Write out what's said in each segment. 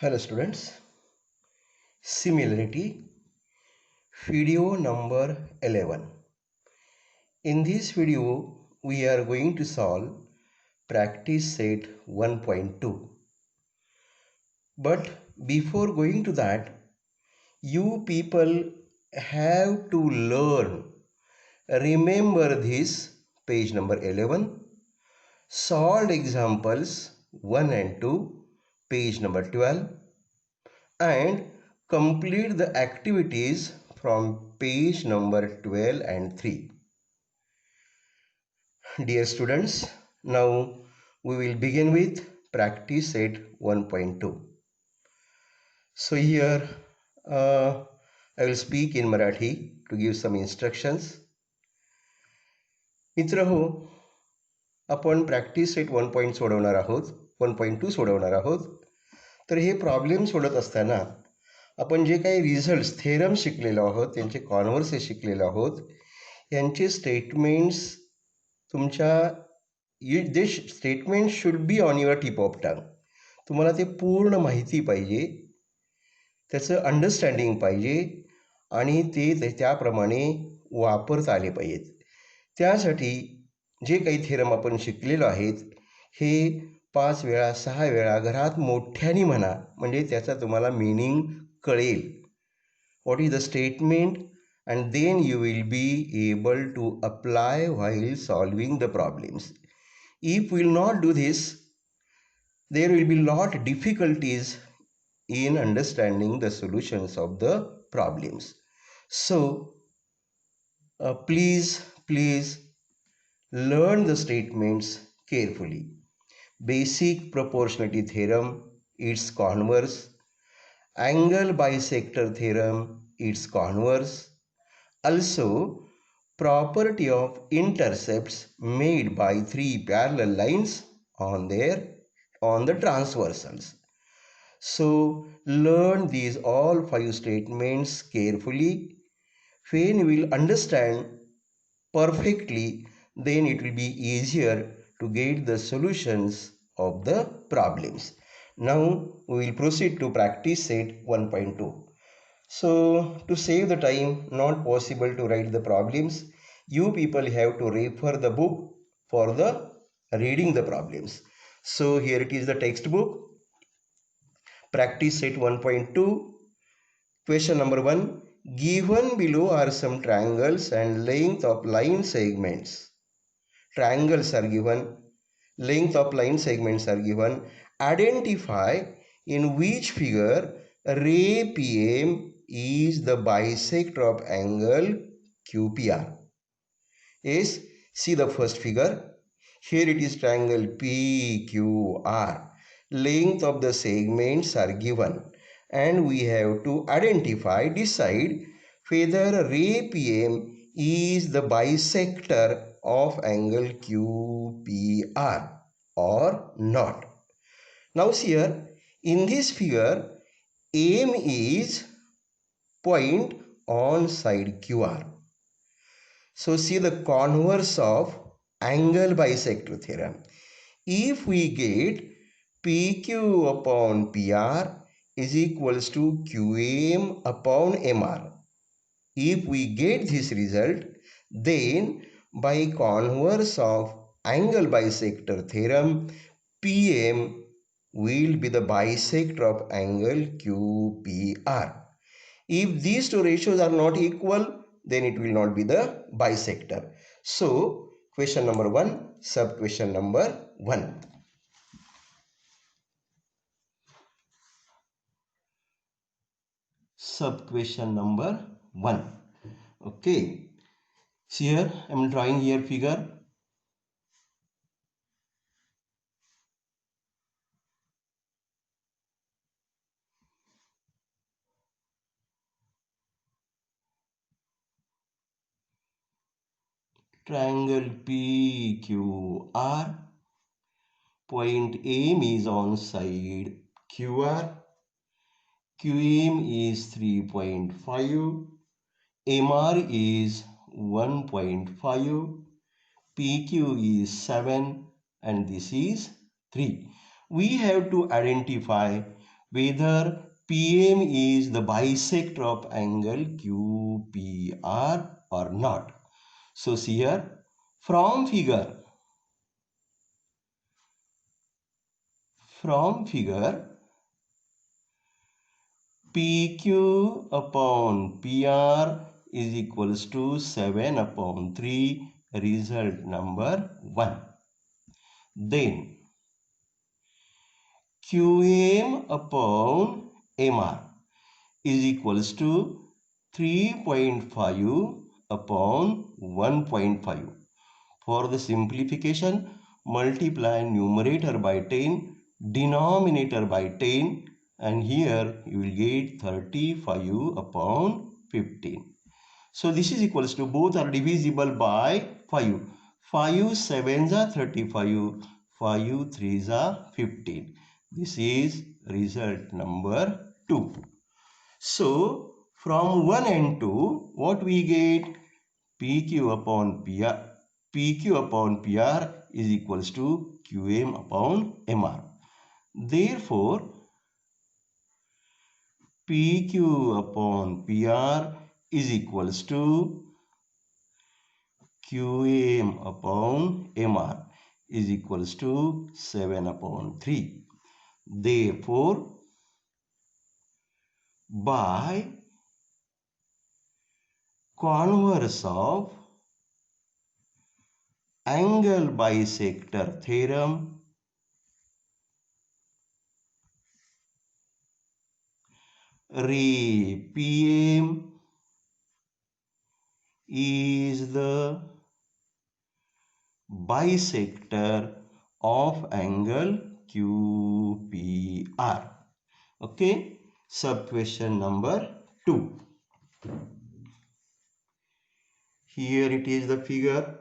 Hello students, similarity video number 11. In this video we are going to solve practice set 1.2. But before going to that, you people have to remember this page number 11, solved examples 1 and 2, page number 12, and complete the activities from page number 12 and 3. Dear students, now we will begin with practice set 1.2. So here I will speak in Marathi to give some instructions. मित्रहो, आपण practice set 1 सोडवणार आहोत, 1.2 सोडवणार आहोत. तर हे problem सोडत असताना आपण जे काही रिझल्ट्स थेरम शिकलेलो आहोत, त्यांचे कॉन्व्हर्स शिकलेलो आहोत, यांचे स्टेटमेंट्स तुमच्या this statement should be on your tip of tongue. तुम्हाला ते पूर्ण माहिती पाहिजे, त्याचं अंडरस्टँडिंग पाहिजे आणि ते त्याप्रमाणे वापरता आले पाहिजेत. त्यासाठी जे काही थेरम आपण शिकलेलो आहेत हे 5 वेळा 6 वेळा घरात मोठ्याने म्हणा, म्हणजे त्याचा तुम्हाला मीनिंग कळेल. What is the statement and then you will be able to apply while solving the problems. If we will not do this, there will be lot difficulties in understanding the solutions of the problems. So please learn the statements carefully. Basic proportionality theorem, its converse. Angle bisector theorem, its converse. Also, property of intercepts made by 3 parallel lines on the transversals. So, learn these all 5 statements carefully. When you will understand perfectly, then it will be easier to get the solutions of the problems. Now, we will proceed to practice set 1.2. So, to save the time, not possible to write the problems, you people have to refer the book for the reading the problems. So, here it is the textbook, practice set 1.2, question number 1. Given below are some triangles and length of line segments. Triangles are given, length of line segments are given. Identify in which figure ray PM is the bisector of angle QPR. Yes, see the first figure. Here it is triangle PQR. Length of the segments are given and we have to decide whether ray PM is the bisector of angle QPR or not. Now see here, in this figure, AM is point on side QR. So see the converse of angle bisector theorem. If we get PQ upon PR is equals to QM upon MR. If we get this result, then by converse of angle bisector theorem, PM will be the bisector of angle QPR. If these two ratios are not equal, then it will not be the bisector. So, question number 1, sub question number 1. Sub question number 1. Okay. See here, I am drawing here figure. Triangle PQR, point M is on side QR, QM is 3.5, MR is 1.5, PQ is 7 and this is 3. We have to identify whether PM is the bisector of angle QPR or not. So see here, from figure PQ upon PR is equals to 7 upon 3, result number 1. Then QM upon MR is equals to 3.5 upon 1.5. For the simplification, multiply numerator by 10, denominator by 10, and here you will get 35 upon 15. So this is equals to, both are divisible by 5. 5 sevens are 35, 5 threes are 15. This is result number 2. So from 1 and 2, what we get? PQ upon PR is equals to QM upon MR. Therefore, PQ upon PR is equals to QM upon MR is equals to 7 upon 3. Therefore, by converse of angle bisector theorem, ray PM is the bisector of angle QPR. Okay, sub question number 2. Here it is the figure.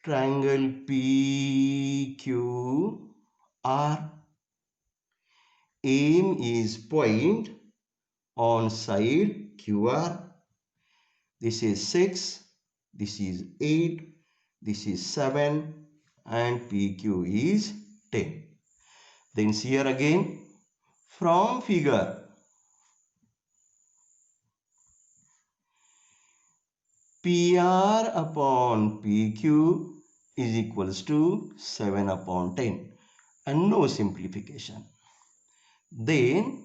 Triangle PQR. Aim is point on side QR. This is 6, this is 8, this is 7, and PQ is 10. Then see here again, from figure PR upon PQ is equals to 7 upon 10, and no simplification. Then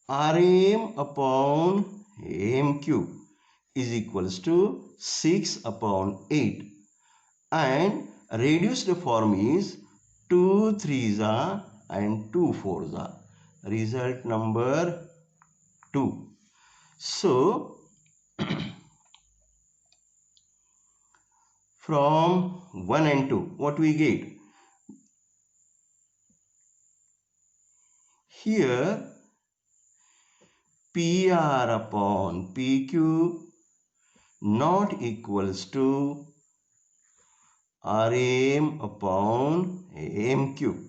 RM upon MQ is equals to 6 upon 8, and reduced form is 2 3s are and 2 4s are. Result number 2. So from 1 and 2, what we get? Here PR upon PQ not equals to RM upon MQ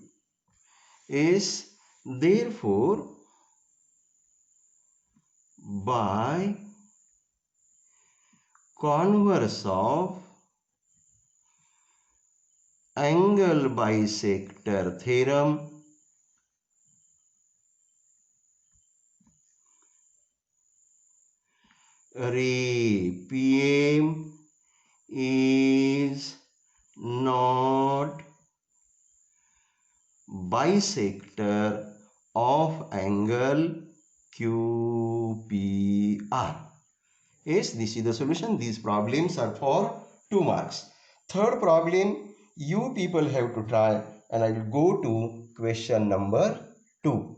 is, therefore, by converse of angle bisector theorem, ray PM is not bisector of angle QPR. Yes, this is the solution. These problems are for 2 marks. Third problem, you people have to try, and I will go to question number 2.